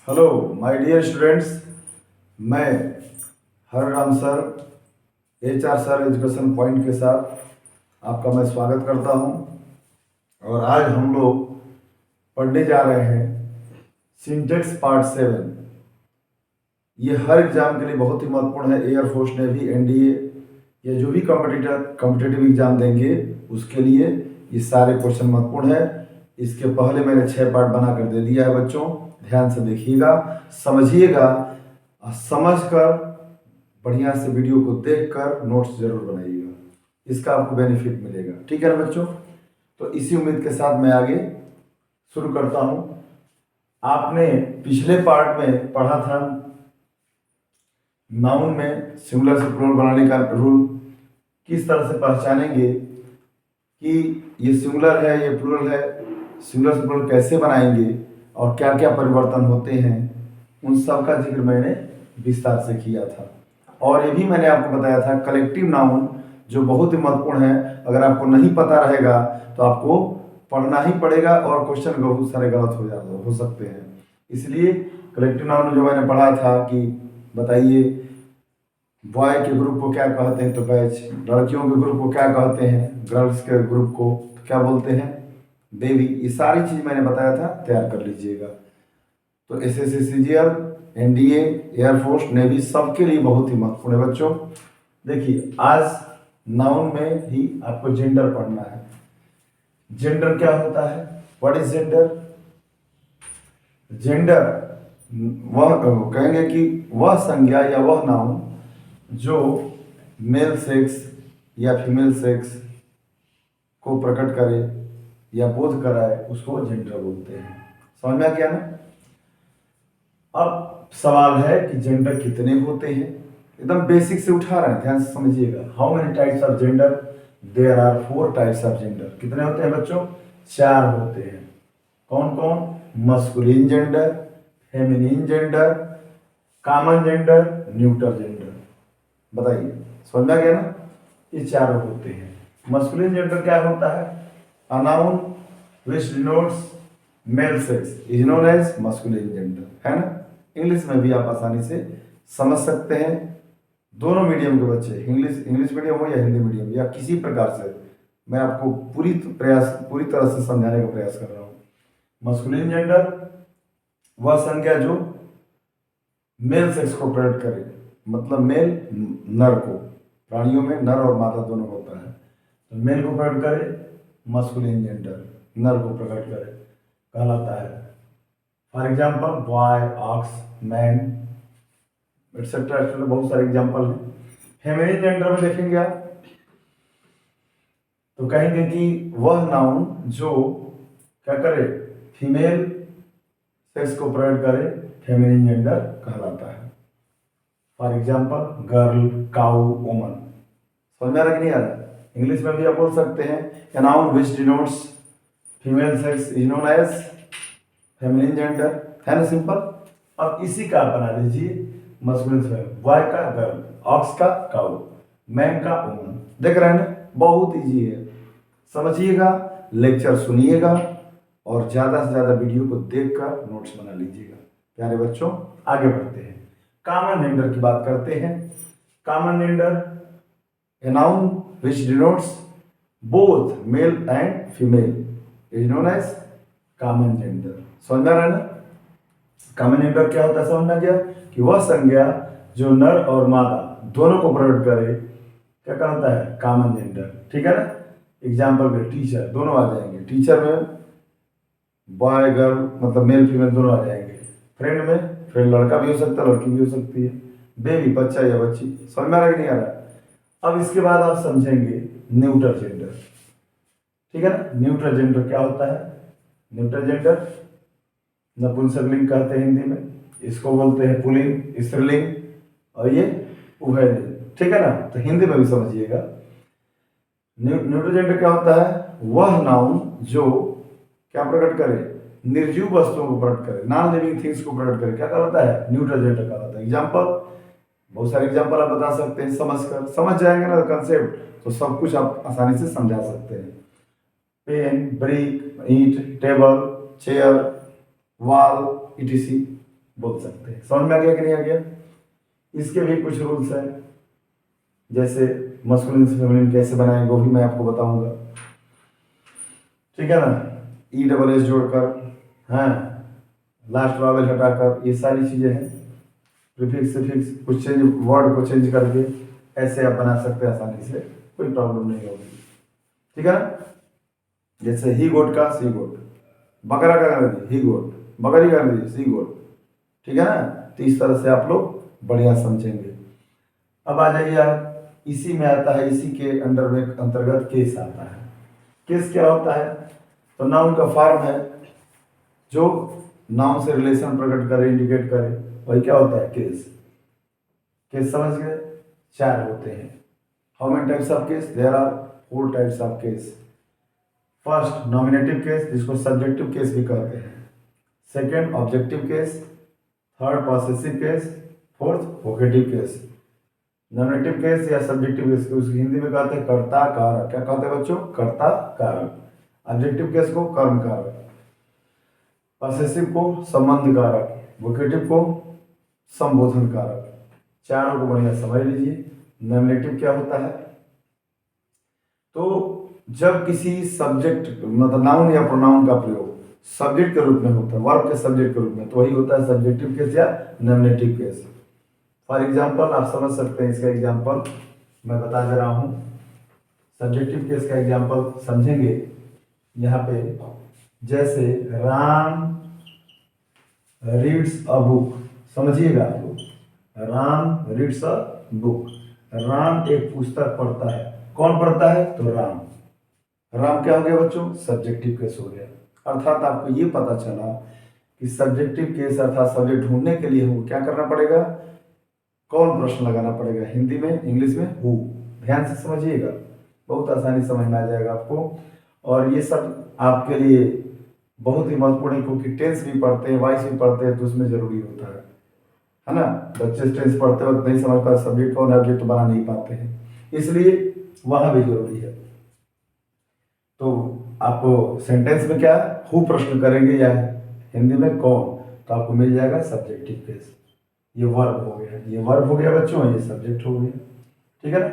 Hello my dear students. मैं Harram sir, HR sir education point के साथ आपका मैं स्वागत करता हूं। और आज हम लोग पढ़ने जा रहे हैं सिंटेक्स पार्ट 7। ये हर एग्जाम के लिए बहुत ही महत्वपूर्ण है। एयरफोर्स, नेवी, NDA या जो भी कॉम्पिटिटिव एग्जाम देंगे उसके लिए ये सारे क्वेश्चन महत्वपूर्ण है। इसके पहले मैंने 6 पार्ट बना कर दे दिया है बच्चों, ध्यान से देखिएगा, समझिएगा और समझ कर बढ़िया से वीडियो को देख कर नोट्स जरूर बनाइएगा, इसका आपको बेनिफिट मिलेगा। ठीक है ना बच्चों? तो इसी उम्मीद के साथ मैं आगे शुरू करता हूं। आपने पिछले पार्ट में पढ़ा था नाउन में सिंगुलर से प्लूरल बनाने का रूल, किस तरह से पहचानेंगे कि ये सिंगुलर है ये प्लूरल है, सिंगुलर से प्लूरल कैसे बनाएंगे और क्या क्या परिवर्तन होते हैं, उन सब का जिक्र मैंने विस्तार से किया था। और ये भी मैंने आपको बताया था कलेक्टिव नाउन जो बहुत ही महत्वपूर्ण है, अगर आपको नहीं पता रहेगा तो आपको पढ़ना ही पड़ेगा और क्वेश्चन बहुत सारे गलत हो सकते हैं। इसलिए कलेक्टिव नाउन जो मैंने पढ़ा था कि बताइए बॉय के ग्रुप को क्या कहते हैं, तो बैच, लड़कियों के ग्रुप को क्या कहते हैं, गर्ल्स के ग्रुप को क्या बोलते हैं, बेबी। ये सारी चीज मैंने बताया था, तैयार कर लीजिएगा। तो SSC CGL, NDA, air force, navy सबके लिए बहुत ही महत्वपूर्ण है बच्चों। देखिए आज नाउन में ही आपको जेंडर पढ़ना है। जेंडर क्या होता है? What is gender? जेंडर वह कहेंगे कि वह संज्ञा या वह नाउन जो मेल सेक्स या फीमेल सेक्स को प्रकट करे या बोध कराए उसको जेंडर बोलते हैं। समझ में आ गया ना? अब सवाल है कि जेंडर कितने होते हैं। एकदम बेसिक से उठा रहे हैं, ध्यान से समझिएगा। How many types of gender? There are 4 types of gender. कितने होते हैं बच्चों? 4 होते हैं। कौन कौन? Masculine gender, feminine gender, common gender, neutral gender. बताइए, समझ में आ गया ना? ये 4 होते हैं। मस्कुलिन जेंडर क्या होता है? A noun which denotes male sex is known as masculine gender, है ना? इंग्लिश में भी आप आसानी से समझ सकते हैं। दोनों मीडियम के बच्चे, इंग्लिश मीडियम हो या हिंदी मीडियम या किसी प्रकार से, मैं आपको पूरी तरह से समझाने का प्रयास कर रहा हूँ। मस्कुलिन जेंडर वह संज्ञा जो मेल सेक्स को प्रकट करे, मतलब मेल नर को, प्राणियों में नर और मादा दोनों होता है, तो मेल को प्रकट करे मस्कुलिन जेंडर, नर को प्रकट करे कहलाता है। For example boy, ox, man etcetera etcetera, बहुत सारे एग्जाम्पल हैं। फेमिनिन जेंडर में देखेंगे आप तो कहेंगे कि वह नाउन जो क्या करे, फीमेल सेक्स को प्रकट करे, फेमिनिन जेंडर कहलाता है। For example girl, cow, woman. समझ में आ रहा कि नहीं आ रहा? इंग्लिश में भी आप बोल सकते हैं a noun which denotes female sex is known as feminine gender, है ना? सिंपल। अब इसी का बना लीजिए मस्कुलिन से, बॉय का गर्ल, ऑक्स का काउ, मैन का वुमन। देख रहे हैं ना? बहुत इजी है। समझिएगा, लेक्चर सुनिएगा और ज्यादा से ज्यादा वीडियो को देखकर नोट्स बना लीजिएगा। प्यारे बच्चों, आगे बढ़ते हैं। कॉमन जेंडर की बात करते हैं। Common gender a noun which denotes both male and female is known as common gender. समझ में आ रहा है ना? कॉमन जेंडर क्या होता है? समझ में आ गया कि वह संज्ञा जो नर और मादा दोनों को प्रकट करे, क्या कहता है? Common gender. ठीक है ना? एग्जाम्पल में टीचर, दोनों आ जाएंगे। टीचर में बॉय गर्ल, मतलब मेल फीमेल दोनों आ जाएंगे। फ्रेंड में फ्रेंड लड़का भी हो सकता है, लड़की भी हो सकती है। बेबी, बच्चा या बच्ची। समझ में आ रहा है कि नहीं आ रहा? अब इसके बाद आप समझेंगे न्यूट्रल जेंडर। ठीक है ना? न्यूट्रल जेंडर क्या होता है? न्यूट्रल जेंडर नपुंसकलिंग कहते हैं हिंदी में, इसको बोलते हैं पुल्लिंग, स्त्रीलिंग, और ये उभयलिंग। ठीक है ना? तो हिंदी में भी समझिएगा। न्यूट्रल जेंडर क्या होता है? वह नाउन जो क्या प्रकट करे? निर्जीव वस्तुओं को प्रकट करे, नॉन लिविंग थिंग्स को प्रकट करे, क्या कहलाता है? न्यूट्रल जेंडर कहलाता है। एग्जाम्पल, बहुत सारे एग्जाम्पल आप बता सकते हैं। समझ जाएंगे ना कंसेप्ट, तो सब कुछ आप आसानी से समझा सकते हैं। पेन, ब्रिक, ईंट, टेबल, चेयर, वॉल, etc। बोल सकते हैं। समझ में आ गया कि नहीं आ गया? इसके भी कुछ रूल्स हैं, जैसे मस्कुलिन से फेमिनिन कैसे बनाएंगे वो भी मैं आपको बताऊंगा, ठीक है ना। ई डबल एस जोड़कर, हाँ, लास्ट वावल हटाकर, ये सारी चीजें हैं। प्रीफिक्स सफिक्स कुछ चेंज, वर्ड को चेंज करके ऐसे आप बना सकते हैं आसानी से, कोई प्रॉब्लम नहीं होगी, ठीक है ना। जैसे ही गोट का सी गोट, बकरा का कर दी ही गोट, बकरी कर दी सी गोट, ठीक है ना। तो इस तरह से आप लोग बढ़िया समझेंगे। अब आ जाइए आप, इसी में आता है, इसी के अंडर में अंतर्गत केस आता है। केस क्या होता है? तो नाउन का फॉर्म है जो नाउन से रिलेशन प्रकट करे, इंडिकेट करे, वही क्या होता है? केस। केस समझ गए? 4 होते हैं। How many types of case? There are 4 types of case. First nominative case, जिसको सब्जेक्टिव केस भी कहते हैं। Second objective case. Third possessive case. Fourth vocative case. Nominative case या सब्जेक्टिव केस, उसकी हिंदी में कहते हैं कर्ता कारक। क्या कहते हैं बच्चों? कर्ता कारक। ऑब्जेक्टिव केस को कर्म कारक, पॉसेसिव को संबंध कारक, वोकेटिव को संबोधन कारक। चारों को बढ़िया समझ लीजिए। नॉमिनेटिव क्या होता है? तो जब किसी सब्जेक्ट मतलब नाउन या प्रोनाउन का प्रयोग सब्जेक्ट के रूप में होता है, वर्ब के सब्जेक्ट के रूप में, तो वही होता है सब्जेक्टिव केस या नॉमिनेटिव केस। फॉर एग्जाम्पल आप समझ सकते हैं, इसका एग्जाम्पल मैं बता दे रहा हूँ। सब्जेक्टिव केस का एग्जाम्पल समझेंगे यहाँ पे, जैसे राम रीड्स अ बुक। समझिएगा आप लोग, Ram reads a book. Ram एक पुस्तक पढ़ता है। कौन पढ़ता है? तो राम। राम क्या हो गया बच्चों? सब्जेक्टिव केस हो गया। अर्थात आपको ये पता चला कि सब्जेक्टिव केस अर्थात सब्जेक्ट ढूंढने के लिए हमको क्या करना पड़ेगा? कौन प्रश्न लगाना पड़ेगा? हिंदी में, इंग्लिश में हु। ध्यान से समझिएगा, बहुत आसानी समझ में आ जाएगा आपको। और ये सब आपके लिए बहुत ही महत्वपूर्ण है, क्योंकि टेंस भी पढ़ते हैं, वॉइस भी पढ़ते हैं, तो उसमें जरूरी होता है ना। बच्चे टेंस पढ़ते वक्त नहीं समझ पाते सब्जेक्ट कौन है, ऑब्जेक्ट बना नहीं पाते हैं, इसलिए वहां भी जरूरी है। तो आपको सेंटेंस में क्या हु प्रश्न करेंगे या हिंदी में कौन, तो आपको मिल जाएगा सब्जेक्टिव केस। ये वर्ब हो गया, ये वर्ब हो गया बच्चों, ये सब्जेक्ट हो गया, ठीक है ना।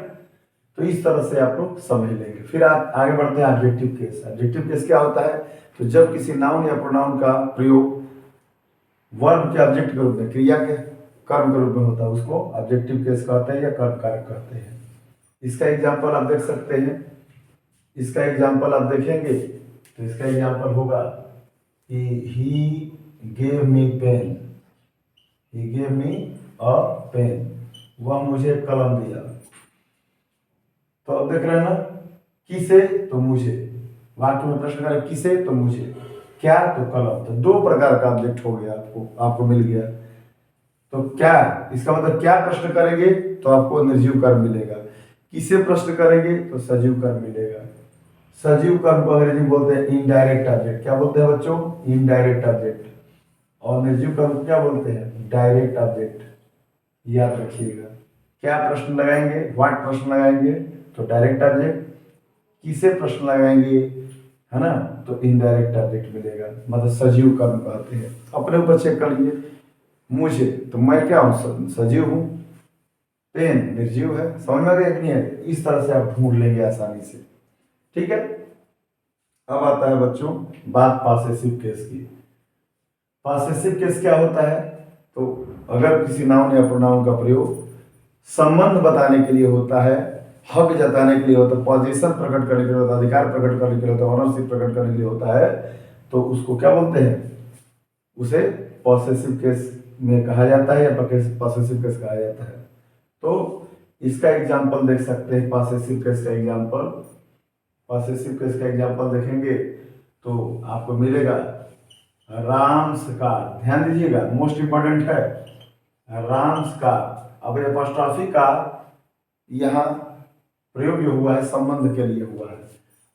तो इस तरह से आप लोग समझ लेंगे। फिर आप आगे बढ़ते हैं ऑब्जेक्टिव केस। ऑब्जेक्टिव केस क्या होता है? तो जब किसी नाउन या प्रोनाउन का प्रयोग वर्ब के ऑब्जेक्ट के रूप में, क्रिया के कर्म के रूप में होता है, उसको ऑब्जेक्टिव केस कहते हैं या कर्म कारक कहते हैं। इसका एग्जाम्पल आप देख सकते हैं। इसका एग्जाम्पल आप देखेंगे तो इसका एग्जाम्पल होगा कि he gave me pen. He gave me a pen, वह मुझे कलम दिया। तो अब देख रहे हैं ना, किसे? तो मुझे। वाक्य में प्रश्न करें किसे? तो मुझे। क्या? तो कलम। तो 2 प्रकार का ऑब्जेक्ट हो गया, आपको मिल गया। तो क्या, इसका मतलब क्या प्रश्न करेंगे तो आपको निर्जीव कर्म मिलेगा, किसे प्रश्न करेंगे तो सजीव कर्म मिलेगा। सजीव कर्म को अंग्रेजी में बोलते हैं इनडायरेक्ट ऑब्जेक्ट। क्या बोलते हैं बच्चों? Indirect object. और निर्जीव कर्म को क्या बोलते हैं? Direct object. याद रखिएगा। क्या प्रश्न लगाएंगे? व्हाट प्रश्न लगाएंगे तो डायरेक्ट ऑब्जेक्ट। किसे प्रश्न लगाएंगे, है ना, तो इनडायरेक्ट ऑब्जेक्ट मिलेगा, मतलब सजीव कर्म कहते हैं। अपने ऊपर चेक कर लीजिए। मुझे, तो मैं क्या हूँ? सजीव हूँ। पेन निर्जीव है। समझ में आ गया कि नहीं है? इस तरह से आप ढूंढ लेंगे आसानी से, ठीक है। अब आता है बच्चों बात पॉसेसिव केस की। पॉसेसिव केस क्या होता है? तो अगर किसी नाउन या प्रोनाउन का प्रयोग संबंध बताने के लिए होता है, हक जताने के लिए होता है, पोजीशन प्रकट करने के लिए होता है, अधिकार प्रकट करने के लिए होता है, ऑनरशिप प्रकट करने के लिए होता है, तो उसको क्या बोलते हैं? उसे पॉसेसिव केस में कहा जाता है या पॉसेसिव केस कहा जाता है। तो इसका एग्जाम्पल देख सकते हैं। पॉसेसिव केस का एग्जाम्पल, पॉसेसिव केस का एग्जाम्पल देखेंगे तो आपको मिलेगा राम्स कार। ध्यान दीजिएगा, मोस्ट इंपॉर्टेंट है राम्स कार। अब एपोस्ट्रॉफी का यहाँ प्रयोग जो हुआ है संबंध के लिए हुआ है।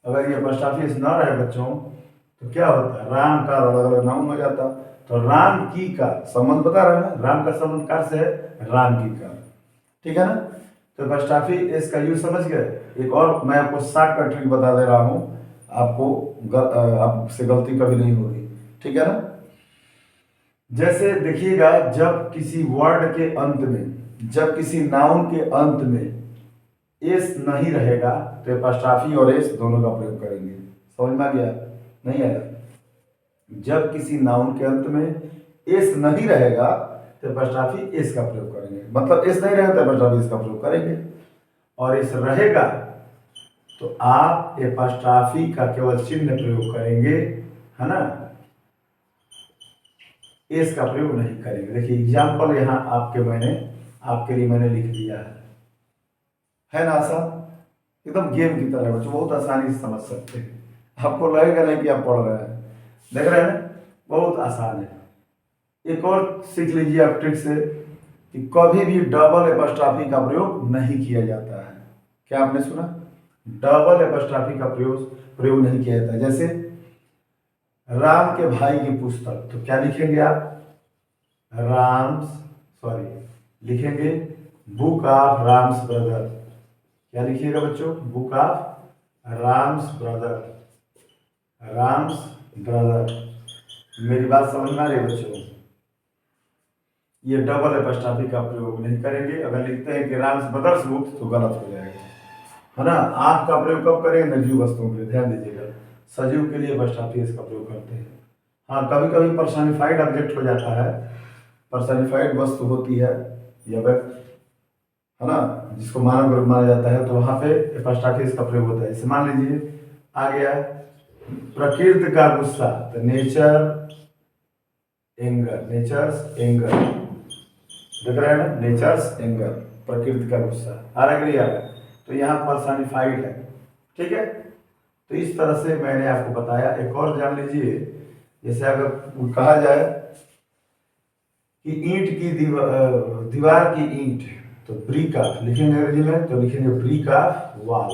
अगर ये एपोस्ट्रॉफी ना रहे बच्चों तो क्या होता है? राम का अलग अलग नाउन हो जाता। तो राम की का संबंध बता रहा है ना, राम का संबंध कार से है, राम की का, ठीक है ना। तो एपोस्ट्रॉफी एस का यूज समझ गए। एक और मैं आपको शॉर्टकट ट्रिक बता दे रहा हूँ, आपको आपसे गलती कभी नहीं होगी, ठीक है ना। जैसे देखिएगा, जब किसी वर्ड के अंत में, जब किसी नाउन के अंत में एस नहीं रहेगा तो एपॉस्ट्रॉफी और एस दोनों का प्रयोग करेंगे। समझ में आ गया? नहीं आया? जब किसी नाउन के अंत में एस नहीं रहेगा तो एपॉस्ट्रॉफी एस का प्रयोग करेंगे, मतलब एस नहीं रहेगा तो एपॉस्ट्रॉफी एस का प्रयोग करेंगे। और एस रहेगा तो आप एपॉस्ट्रॉफी का केवल चिन्ह प्रयोग करेंगे, है ना, एस का प्रयोग नहीं करेंगे। देखिए एग्जाम्पल यहाँ आपके लिए मैंने लिख दिया है ना आसान? एकदम गेम की तरह बच्चों, बहुत आसानी से समझ सकते हैं। आपको लगेगा नहीं कि आप पढ़ रहे हैं, देख रहे हैं ना, बहुत आसान है। एक और सीख लीजिए आप ट्रिक से कि कभी भी डबल एपॉस्ट्रॉफी का प्रयोग नहीं किया जाता है। क्या आपने सुना? डबल एपॉस्ट्रॉफी का प्रयोग नहीं किया जाता है। जैसे राम के भाई की पुस्तक, तो क्या लिखेंगे आप? लिखेंगे बुक ऑफ राम्स ब्रदर। क्या लिखिएगा बच्चों? Book of Ram's brother, Ram's brother. मेरी बात समझ में आ रही है बच्चों? ये डबल एपॉस्ट्रॉफी का प्रयोग नहीं करेंगे। अगर लिखते हैं कि राम्स ब्रदर्स बुक तो गलत हो जाएगा, है ना। आप का प्रयोग कब करेंगे? निर्जीव वस्तुओं के लिए, ध्यान दीजिएगा। सजीव के लिए एपॉस्ट्रॉफी इसका प्रयोग करते हैं। हाँ, कभी कभी पर्सनिफाइड ऑब्जेक्ट हो जाता है, पर्सनिफाइड वस्तु होती है या व्यक्ति, है ना, जिसको मानव ग्रुप माना जाता है, तो वहां पे एपॉस्ट्रॉफी इसका प्रयोग होता है। जैसे मान लीजिए आ गया प्रकृति का गुस्सा, तो नेचर एंगर, नेचर्स एंगर, देख रहे हैं ना, नेचर्स एंगर, प्रकृति का गुस्सा। आ रहा है कि नहीं आ रहा? तो यहाँ पर्सनिफाइड है, ठीक है। तो इस तरह से मैंने आपको बताया। एक और जान लीजिए, जैसे अगर कहा जाए कि ईंट की दीवार की ईंट, तो ब्रिक ऑफ लिखेंगे अंग्रेजी में, तो लिखेंगे ब्रिक ऑफ वॉल,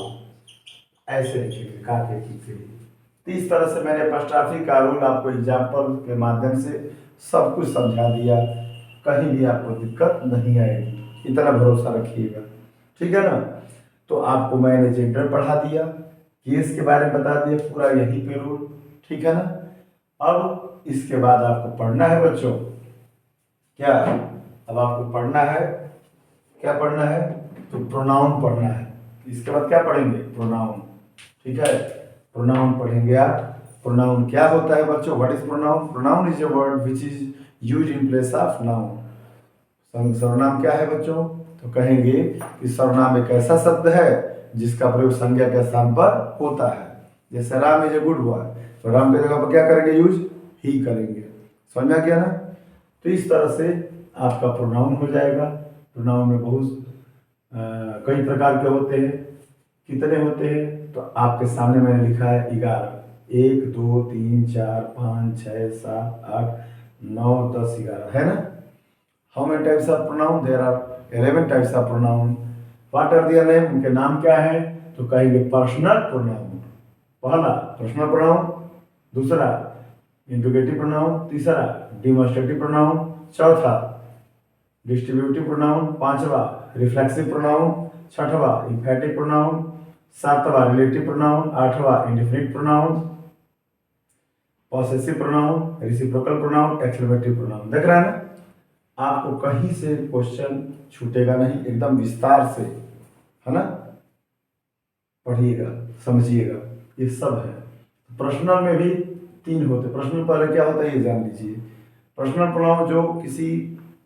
ऐसे लिखेंगे काके की। तो इस तरह से मैंने एपॉस्ट्रॉफी का रूल आपको एग्जाम्पल के माध्यम से सब कुछ समझा दिया। कहीं भी आपको दिक्कत नहीं आएगी, इतना भरोसा रखिएगा, ठीक है ना। तो आपको मैंने जेंडर पढ़ा दिया, केस के बारे में बता दिया, पूरा यहीं पे रूल, ठीक है ना। अब इसके बाद आपको पढ़ना है बच्चों, क्या? अब आपको पढ़ना है, क्या पढ़ना है? तो प्रोनाउन पढ़ना है। इसके बाद क्या पढ़ेंगे? प्रोनाउन, ठीक है। प्रोनाउन पढ़ेंगे आप। प्रोनाउन क्या होता है बच्चों? What is pronoun? Pronoun is a word which is used in place of noun. सर्वनाम क्या है बच्चों? तो कहेंगे कि सर्वनाम एक ऐसा शब्द है जिसका प्रयोग संज्ञा के स्थान पर होता है। जैसे Ram is a good boy, तो राम की जगह पर क्या करेंगे? यूज ही करेंगे। समझ में आ गया ना? तो इस तरह से आपका प्रोनाउन हो जाएगा। प्रोनाउन में बहुत कई प्रकार के होते हैं। कितने होते हैं? तो आपके सामने मैंने लिखा है 11, 1 2 3 4 5 6 7 8 9 10 11, है ना। How many types of pronoun? There are 11 types of pronoun. What are their name? उनके नाम क्या है? तो कहेंगे पर्सनल प्रोनाउन, पहला पर्सनल प्रोनाउन, दूसरा इंट्रोगेटिव प्रोनाउन, तीसरा डिमॉन्स्ट्रेटिव प्रोनाउन, चौथा डिस्ट्रीब्यूटिव प्रोनाउन, पांचवा रिफ्लेक्सिव प्रोनाउन, छठवा इंफेटिव प्रोनाउन, सातवां रिलेटिव प्रोनाउन, आठवां indefinite pronoun, possessive pronoun, reciprocal pronoun, exclamative pronoun. देख रहे हैं ना? आपको कहीं से क्वेश्चन छूटेगा नहीं, एकदम विस्तार से, है ना, पढ़िएगा, समझिएगा। ये सब है। पर्सनल में भी 3 होते। पर्सनल पहले क्या होता है ये जान लीजिए। पर्सनल प्रोनाउन जो किसी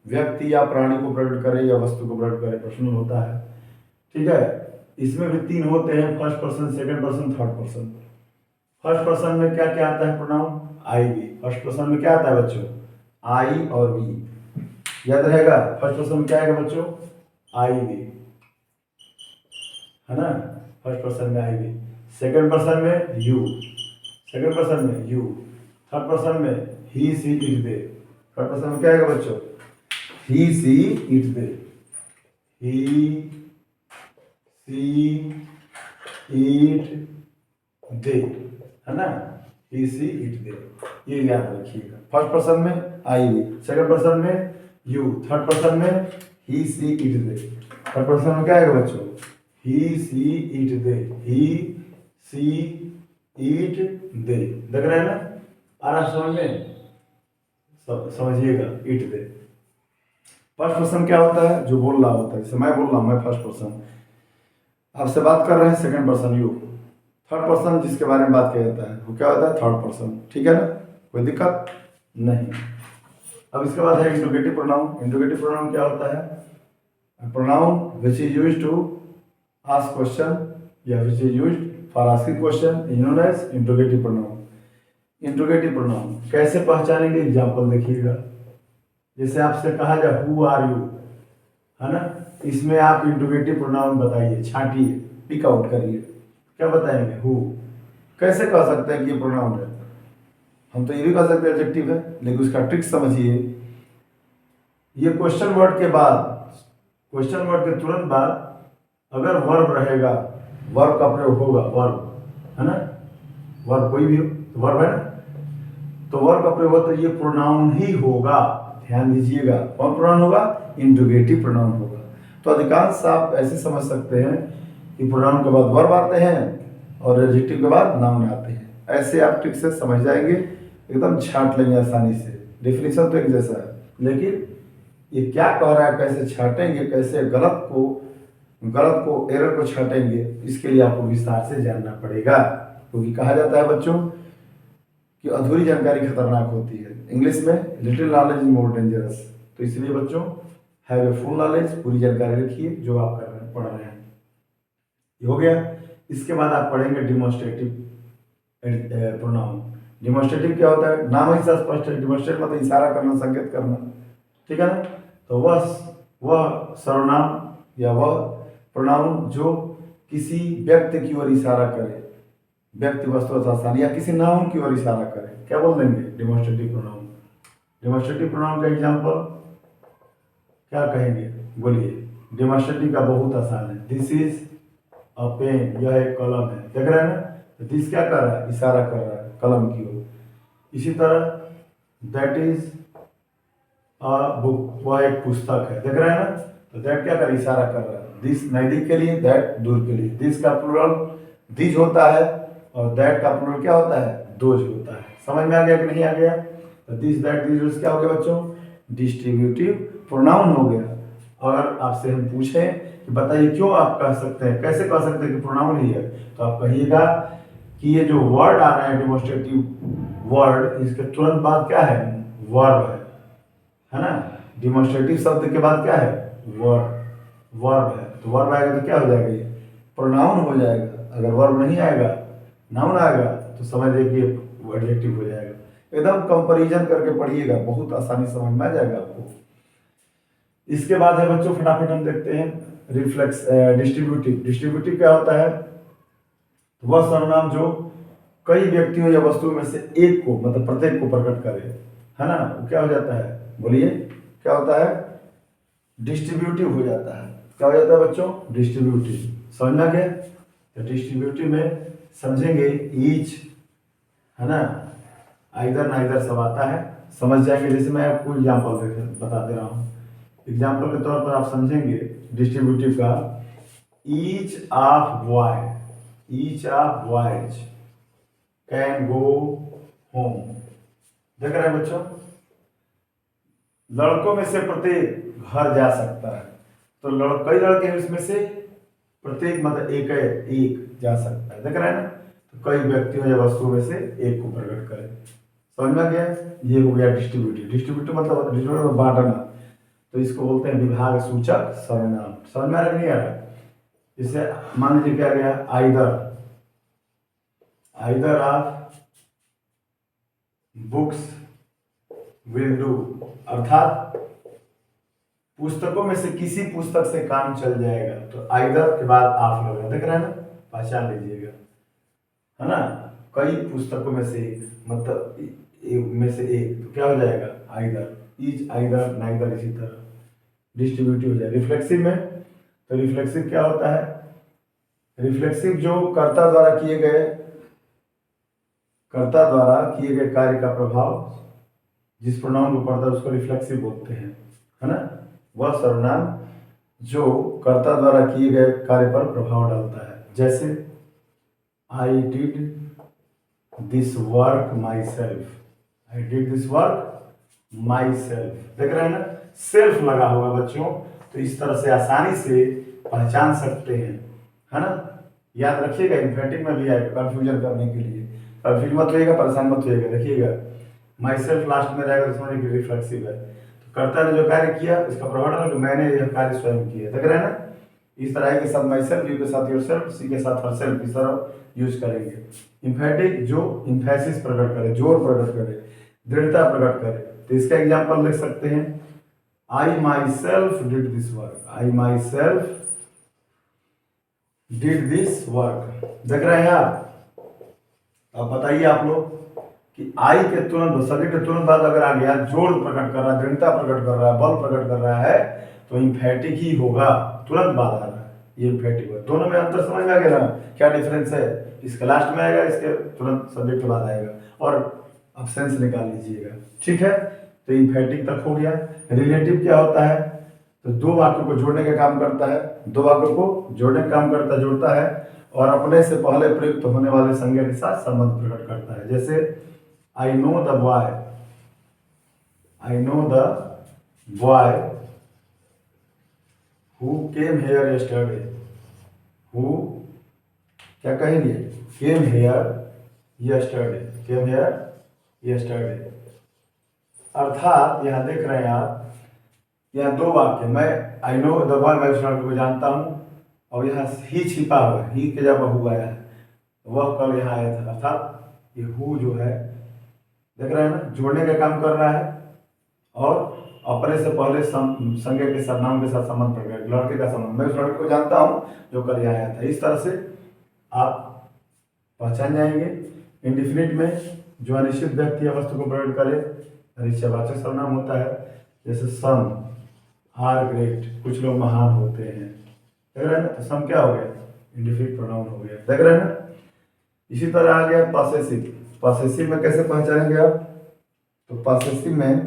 व्यक्ति या प्राणी को प्रकट करे या वस्तु को प्रकट करे, पर्सनल होता है, ठीक है। इसमें भी 3 होते हैं, first person, second person, third person. First person में क्या क्या आता है? Pronoun I we. First person में क्या आता है बच्चों? आई और वी, याद रहेगा। फर्स्ट पर्सन में क्या आएगा बच्चों? आई वी, है ना। फर्स्ट पर्सन में आई वी। सेकंड पर्सन में यू, सेकंड पर्सन में यू। थर्ड पर्सन में he she it they. Third person में क्या आएगा बच्चों? He she it they, he she it दे, है ना, ही सी इट दे, ये याद रखिएगा। फर्स्ट पर्सन में आई वी, सेकंड पर्सन में यू, थर्ड पर्सन में he she it they. Third person में क्या आएगा बच्चों? He she it they, he she it they. देख रहे हैं ना? आ रहा समझ में? समझिएगा, इट दे। फर्स्ट पर्सन क्या होता है? जो बोल रहा होता है, जैसे मैं बोल रहा हूँ, मैं फर्स्ट पर्सन, आपसे बात कर रहे हैं second person you. Third person जिसके बारे में बात किया जाता है वो क्या होता है? Third person. ठीक है ना, कोई दिक्कत नहीं। अब इसके बाद है इंट्रोगेटिव प्रोनाउन। इंट्रोगेटिव प्रोनाउन क्या होता है? Pronoun which is used to ask question या which is used for asking question is known as interrogative pronoun. Interrogative pronoun कैसे पहचानेंगे? एग्जाम्पल देखिएगा। जैसे आपसे कहा जाए हु आर यू, है ना, इसमें आप इंट्रोगेटिव प्रोनाउन बताइए, छांटिए, पिक आउट करिए। क्या बताएंगे? हु। कैसे कह सकते हैं कि ये प्रोनाउन है? हम तो ये भी कह सकते हैं एडजेक्टिव है, लेकिन उसका ट्रिक समझिए। ये क्वेश्चन वर्ड के बाद, क्वेश्चन वर्ड के तुरंत बाद अगर वर्ब रहेगा, वर्ब का प्रयोग होगा, वर्ब, है ना, वर्ब कोई भी हो तो वर्ब है ना, तो वर्ब का प्रयोग होता है, ये प्रोनाउन ही होगा। ध्यान दीजिएगा, कौन प्रोनाउन होगा? इंट्रोगेटिव प्रोनाउन होगा। तो अधिकांश आप ऐसे समझ सकते हैं कि प्रोनाउन के बाद वर्ब आते हैं और एडजेक्टिव के बाद नाउन आते हैं। ऐसे आप ट्रिक से समझ जाएंगे, एकदम छांट लेंगे आसानी से। डेफिनेशन तो एक जैसा है, लेकिन ये क्या कह रहा है, कैसे छांटेंगे, कैसे गलत को एरर को छांटेंगे, इसके लिए आपको विस्तार से जानना पड़ेगा। क्योंकि कहा जाता है बच्चों कि अधूरी जानकारी खतरनाक होती है। इंग्लिश में little knowledge is more dangerous. तो इसलिए बच्चों हैव ए फुल नॉलेज, पूरी जानकारी रखिए जो आप कर रहे हैं, पढ़ रहे हैं। ये हो गया। इसके बाद आप पढ़ेंगे डिमॉन्स्ट्रेटिव प्रोनाउन। डिमॉन्स्ट्रेटिव क्या होता है? नाम ही स्पष्ट है, डिमॉन्स्ट्रेट मतलब इशारा करना, संकेत करना। ठीक है ना, तो वह सर्वनाम या वह प्रोनाउन जो किसी व्यक्ति की ओर इशारा करे, व्यक्ति, वस्तु अथवा स्थान, या किसी नाउन की ओर इशारा करे, क्या बोल देंगे? Demonstrative pronoun. डिमॉन्स्ट्रेटिव प्रोनाउन का एग्जांपल क्या कहेंगे? बोलिए। डिमॉन्स्ट्रेटिव का बहुत आसान है। दिस इज अ पेन, यह एक कलम है। देख रहे हैं ना, तो दिस क्या कर रहा है? इशारा कर रहा है कलम की ओर। इसी तरह दैट इज अ बुक, वह एक पुस्तक है। देख रहे हैं ना, तो दैट क्या कर, इशारा कर रहा है। दिस नजदीक के लिए, दैट दूर के लिए। दिस का प्लूरल दिज होता है और दैट का प्लूरल क्या होता है? दोज होता है। समझ में आ गया कि नहीं आ गया? तो दिस दैट दिज क्या हो गया बच्चों? डिस्ट्रीब्यूटिव प्रोनाउन हो गया। अगर आपसे हम पूछें कि बताइए क्यों आप कह सकते हैं, कैसे कह सकते हैं कि प्रोनाउन ही है, तो आप कहिएगा कि ये जो वर्ड आ रहे हैं डिमॉन्स्ट्रेटिव वर्ड, इसके तुरंत बाद क्या है? वर्ब है ना। डिमॉन्स्ट्रेटिव शब्द के बाद क्या है? वर्ब है। तो वर्ब आएगा तो क्या हो जाएगा? ये प्रोनाउन हो जाएगा। अगर वर्ब नहीं आएगा, नाउन आएगा, तो समझिए कि एडजेक्टिव हो जाएगा। एकदम कंपैरिजन करके पढ़िएगा, बहुत आसानी समझ में आ जाएगा आपको। इसके बाद है बच्चों, फटाफट हम देखते हैं रिफ्लेक्स डिस्ट्रीब्यूटिव। डिस्ट्रीब्यूटिव क्या होता है? वह सर्वनाम जो कई व्यक्तियों या वस्तुओं में से एक को, मतलब प्रत्येक को प्रकट करे, है ना, वो क्या हो जाता है? बोलिए, क्या होता है? डिस्ट्रीब्यूटिव हो जाता है। क्या हो जाता है बच्चों? डिस्ट्रीब्यूटिव। समझ में आ गया? तो डिस्ट्रीब्यूटिव में समझेंगे ईच, है ना, आइदर नाइदर सब आता है, समझ जाएंगे। जैसे मैं आपको एग्जाम्पल बता दे रहा हूँ। एग्जाम्पल के तौर पर आप समझेंगे डिस्ट्रीब्यूटिव का, each of boys can go home. देख रहे हैं बच्चों, लड़कों में से प्रत्येक घर जा सकता है। तो कई लड़के हैं, उसमें से प्रत्येक मतलब एक जा सकता है। देख रहे हैं ना, तो कई व्यक्तियों या वस्तुओं में से एक को प्रकट करें। समझ में आ गया? ये हो गया डिस्ट्रीब्यूटिव। डिस्ट्रीब्यूटिव मतलब डिस्ट्रीब्यूटिव बांटना, तो इसको बोलते हैं विभाग सूचक सर्वनाम। समझ में आ रहा नहीं आ रहा? जैसे मान लीजिए क्या गया, either of books will do, अर्थात पुस्तकों में से किसी पुस्तक से काम चल जाएगा। तो आइदर के बाद आप लोग देख रहे हैं ना, पहचान लीजिएगा, है ना। कई पुस्तकों में से एक, मतलब में से एक, तो क्या हो जाएगा? Either, each, either, neither. इसी तरह डिस्ट्रीब्यूटिव हो जाएगा। रिफ्लेक्सिव में, तो रिफ्लेक्सिव क्या होता है? रिफ्लेक्सिव जो कर्ता द्वारा किए गए कार्य का प्रभाव जिस प्रोनाउन को पढ़ता है उसको रिफ्लेक्सिव बोलते हैं, है ना। वह सर्वनाम जो कर्ता द्वारा किए गए कार्य पर प्रभाव डालता है। जैसे I did this work my self, I did this work my self. देख रहे हैं ना, सेल्फ लगा हुआ बच्चों, तो इस तरह से आसानी से पहचान सकते हैं, है ना। याद रखिएगा, इम्फेटिक में भी आएगा कंफ्यूजन करने के लिए। कंफ्यूज मत होइएगा, परेशान मत होइएगा। देखिएगा माई सेल्फ लास्ट में रहेगा तो समझिए कि रिफ्लेक्सिव है, तो कर्ता ने जो कार्य किया इसका प्रभाव डाला कि मैंने यह कार्य स्वयं किया। देख रहे हैं ना, इस तरह के साथ माई सेल्फ, यू के साथ योर सेल्फ, सी के साथ हर सेल्फ, इस तरह यूज करेंगे। इम्फेटिक जो इम्फेसिस प्रकट करे, जोर प्रकट करे, दृढ़ता प्रकट करे, तो इसका एग्जाम्पल देख सकते हैं, I myself did this work. I myself did this work. देख रहे हैं आप। अब बताइए आप लोग कि आई के तुरंत, सब्जेक्ट के तुरंत बाद अगर आ गया जोर प्रकट कर रहा है, दृढ़ता प्रकट कर रहा है, बल प्रकट कर रहा है, तो इम्फेटिक ही होगा। तुरंत बाद आ रहा है, ये इम्फेटिक होगा। दोनों में अंतर समझ में आ गया ना, क्या डिफरेंस है। इसके लास्ट में आएगा, इसके तुरंत सब्जेक्ट के बाद आएगा, और अब्सेंस निकाल लीजिएगा, ठीक है। तो इम्फेटिक तक हो गया। रिलेटिव क्या होता है, तो दो वाक्यों को जोड़ने का काम करता है, दो वाक्यों को जोड़ने का काम करता है, जोड़ता है, और अपने से पहले प्रयुक्त होने वाले संज्ञा के साथ संबंध प्रकट करता है। जैसे I know the boy, I know the boy who came here yesterday. Who क्या कहेंगे, came here yesterday, came here yesterday. अर्थात यहां देख रहे हैं आप, यहाँ दो वाक्य, मैं आई नो द बॉय, मैं उस लड़के को जानता हूँ, और यहाँ ही छिपा हुआ है, ही के जब हु आया है, वह कल यहाँ आया था। अर्थात ये हु जो है, देख रहे हैं ना, जोड़ने का काम कर रहा है, और अपने से पहले संज्ञा के साथ, नाम के साथ संबंध प्रकट, लड़के का संबंध, मैं उस लड़के को जानता हूँ जो कल यहाँ आया था। इस तरह से आप पहचान जाएंगे। इंडिफिनिट में जो अनिश्चित व्यक्ति या वस्तु को प्रकट करे, अनिश्चयवाचक सर्वनाम होता है। जैसे सम आर ग्रेट, कुछ लोग महान होते हैं, देख रहे हैं ना, तो सम क्या हो गया, इंडिफिनिट प्रोनाउन हो गया। देख रहे हैं ना। इसी तरह आ गया पॉसेसिव। पॉसेसिव में कैसे पहचानेंगे आप, तो पॉसेसिव में,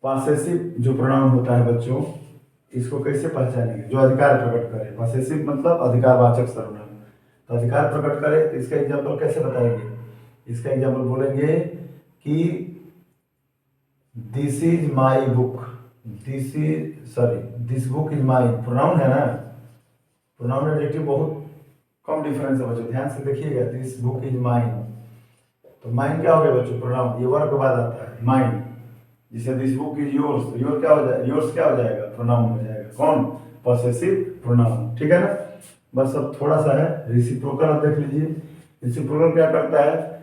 पॉसेसिव जो प्रोनाउन होता है बच्चों, इसको कैसे पहचानेंगे, जो अधिकार प्रकट करे। पॉसेसिव मतलब अधिकारवाचक सर्वनाम, तो अधिकार प्रकट करे, तो इसका एग्जाम्पल कैसे बताएंगे। इसका एग्जाम्पल बोलेंगे कि this is my book, this book is my. Pronoun है ना, प्रोनाउन एडजेक्टिव बहुत कम डिफरेंस है बच्चों, ध्यान से देखिएगा। दिस बुक इज माइन, तो माइन क्या हो गया बच्चों, प्रोनाउन, ये वर्ब के बाद आता है माइन। जिसे दिस बुक इज योर्स, तो योर क्या हो जाएगा, योर्स क्या हो जाएगा, प्रोनाउन हो जाएगा। कौन, पॉसेसिव प्रोनाउन, ठीक है ना। बस अब थोड़ा सा है रेसिप्रोकल, आप देख लीजिए। रेसिप्रोकल क्या करता है,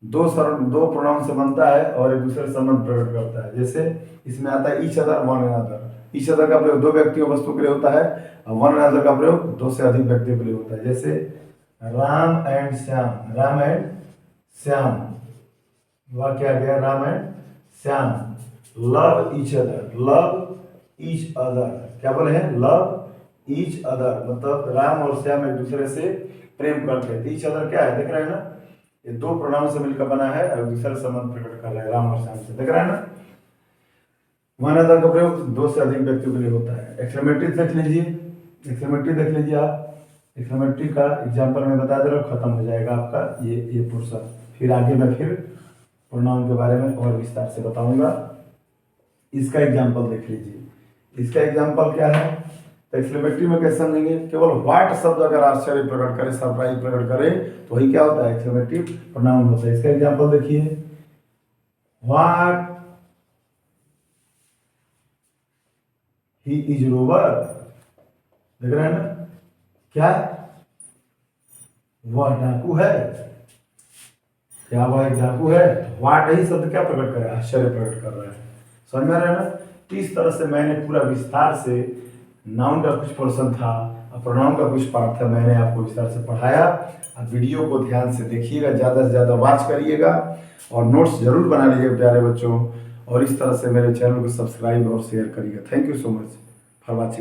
दो प्रोनाउन से बनता है और एक दूसरे संबंध प्रकट करता है। जैसे इसमें आता है each other, one another. Each other का प्रयोग दो व्यक्तियों वस्तु के लिए होता है, और वन अनदर का प्रयोग दो से अधिक व्यक्तियों के लिए होता है। जैसे राम एंड श्याम, राम एंड श्याम, वह क्या गया, Ram and Shyam. Love each other, love each other, क्या बोले हैं, लव ईच अदर, मतलब राम और श्याम एक दूसरे से प्रेम करते हैं। ईच अदर क्या है, देख रहे हैं ना, ये दो प्रोनाउन से मिलकर बना है और दूसरा संबंध प्रकट कर रहा है, राम और श्याम से, देख रहे हैं ना। वन अदर का प्रयोग दो से अधिक व्यक्तियों के लिए होता है। एक्सक्लेमेटरी देख लीजिए, एक्सक्लेमेटरी देख लीजिए आप। एक्सक्लेमेटरी का एग्जाम्पल मैं बता दे रहा हूँ, खत्म हो जाएगा आपका ये पोर्शन। फिर आगे मैं फिर प्रोनाउन के बारे में और विस्तार से बताऊंगा। इसका एग्जाम्पल देख लीजिए। इसका एग्जाम्पल क्या है, तो एक्सक्लेमेटरी में कैसे समझेंगे, केवल व्हाट शब्द अगर आश्चर्य प्रकट करे, सरप्राइज प्रकट करे, तो वही क्या होता है, एक्सक्लेमेटिव प्रोनाउन होता है। इसका एग्जाम्पल देखिए, व्हाट ही इज रोबर, देख रहे हैं ना, क्या वह डाकू है, क्या वह एक डाकू है। व्हाट ही शब्द क्या प्रकट कर रहा है, आश्चर्य प्रकट कर रहा है, समझ में आ रहा है ना। इस तरह से मैंने पूरा विस्तार से नाउन का कुछ पोर्शन था और प्रोनाउन का कुछ पार्ट था, मैंने आपको विस्तार से पढ़ाया। आप वीडियो को ध्यान से देखिएगा, ज़्यादा से ज़्यादा वॉच करिएगा और नोट्स जरूर बना लीजिएगा प्यारे बच्चों। और इस तरह से मेरे चैनल को सब्सक्राइब और शेयर करिएगा। Thank you so much for watching.